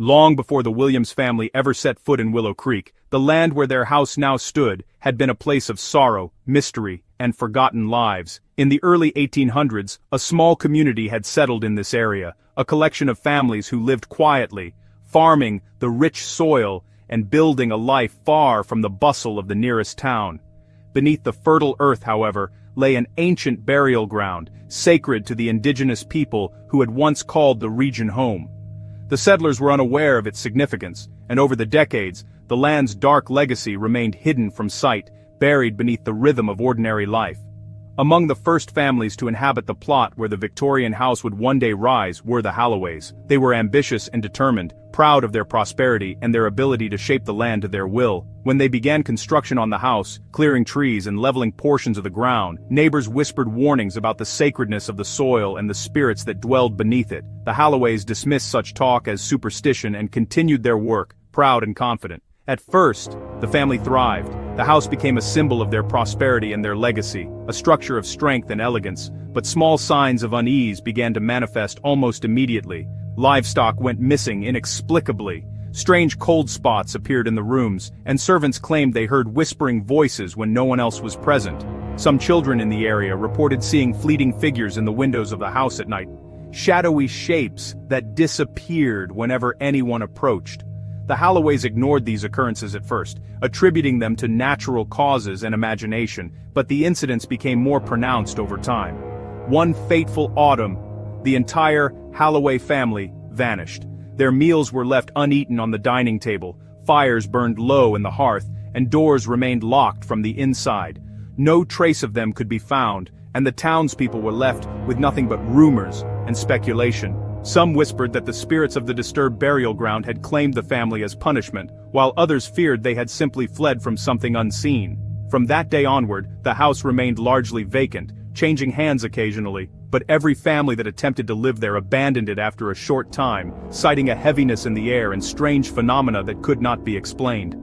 Long before the Williams family ever set foot in Willow Creek, the land where their house now stood had been a place of sorrow, mystery, and forgotten lives. In the early 1800s, a small community had settled in this area, a collection of families who lived quietly, farming the rich soil and building a life far from the bustle of the nearest town. Beneath the fertile earth, however, lay an ancient burial ground, sacred to the indigenous people who had once called the region home. The settlers were unaware of its significance, and over the decades, the land's dark legacy remained hidden from sight, buried beneath the rhythm of ordinary life. Among the first families to inhabit the plot where the Victorian house would one day rise were the Halloways. They were ambitious and determined, proud of their prosperity and their ability to shape the land to their will. When they began construction on the house, clearing trees and leveling portions of the ground, neighbors whispered warnings about the sacredness of the soil and the spirits that dwelled beneath it. The Halloways dismissed such talk as superstition and continued their work, proud and confident. At first, the family thrived. The house became a symbol of their prosperity and their legacy, a structure of strength and elegance, but small signs of unease began to manifest almost immediately. Livestock went missing inexplicably. Strange cold spots appeared in the rooms, and servants claimed they heard whispering voices when no one else was present. Some children in the area reported seeing fleeting figures in the windows of the house at night, shadowy shapes that disappeared whenever anyone approached. The Halloways ignored these occurrences at first, attributing them to natural causes and imagination, but the incidents became more pronounced over time. One fateful autumn, the entire Halloway family vanished. Their meals were left uneaten on the dining table, fires burned low in the hearth, and doors remained locked from the inside. No trace of them could be found, and the townspeople were left with nothing but rumors and speculation. Some whispered that the spirits of the disturbed burial ground had claimed the family as punishment, while others feared they had simply fled from something unseen. From that day onward, the house remained largely vacant, changing hands occasionally, but every family that attempted to live there abandoned it after a short time, citing a heaviness in the air and strange phenomena that could not be explained.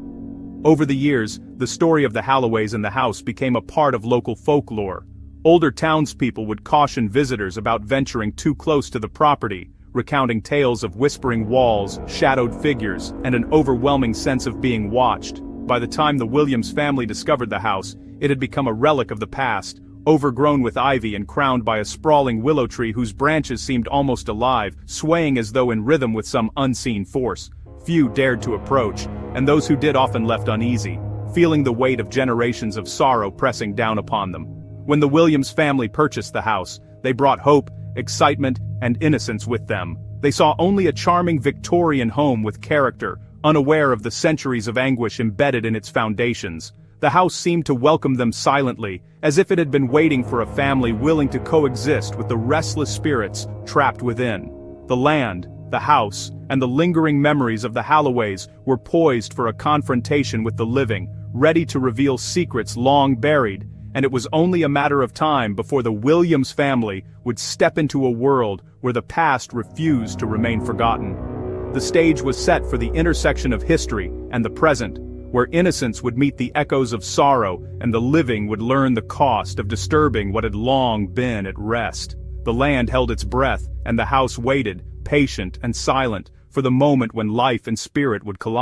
Over the years, the story of the Halloways and the house became a part of local folklore. Older townspeople would caution visitors about venturing too close to the property, recounting tales of whispering walls, shadowed figures, and an overwhelming sense of being watched. By the time the Williams family discovered the house, it had become a relic of the past, overgrown with ivy and crowned by a sprawling willow tree whose branches seemed almost alive, swaying as though in rhythm with some unseen force. Few dared to approach, and those who did often left uneasy, feeling the weight of generations of sorrow pressing down upon them. When the Williams family purchased the house, they brought hope, excitement, and innocence with them. They saw only a charming Victorian home with character, unaware of the centuries of anguish embedded in its foundations. The house seemed to welcome them silently, as if it had been waiting for a family willing to coexist with the restless spirits trapped within. The land, the house, and the lingering memories of the Halloways were poised for a confrontation with the living, ready to reveal secrets long buried, and it was only a matter of time before the Williams family would step into a world where the past refused to remain forgotten. The stage was set for the intersection of history and the present, where innocence would meet the echoes of sorrow and the living would learn the cost of disturbing what had long been at rest. The land held its breath, and the house waited, patient and silent, for the moment when life and spirit would collide.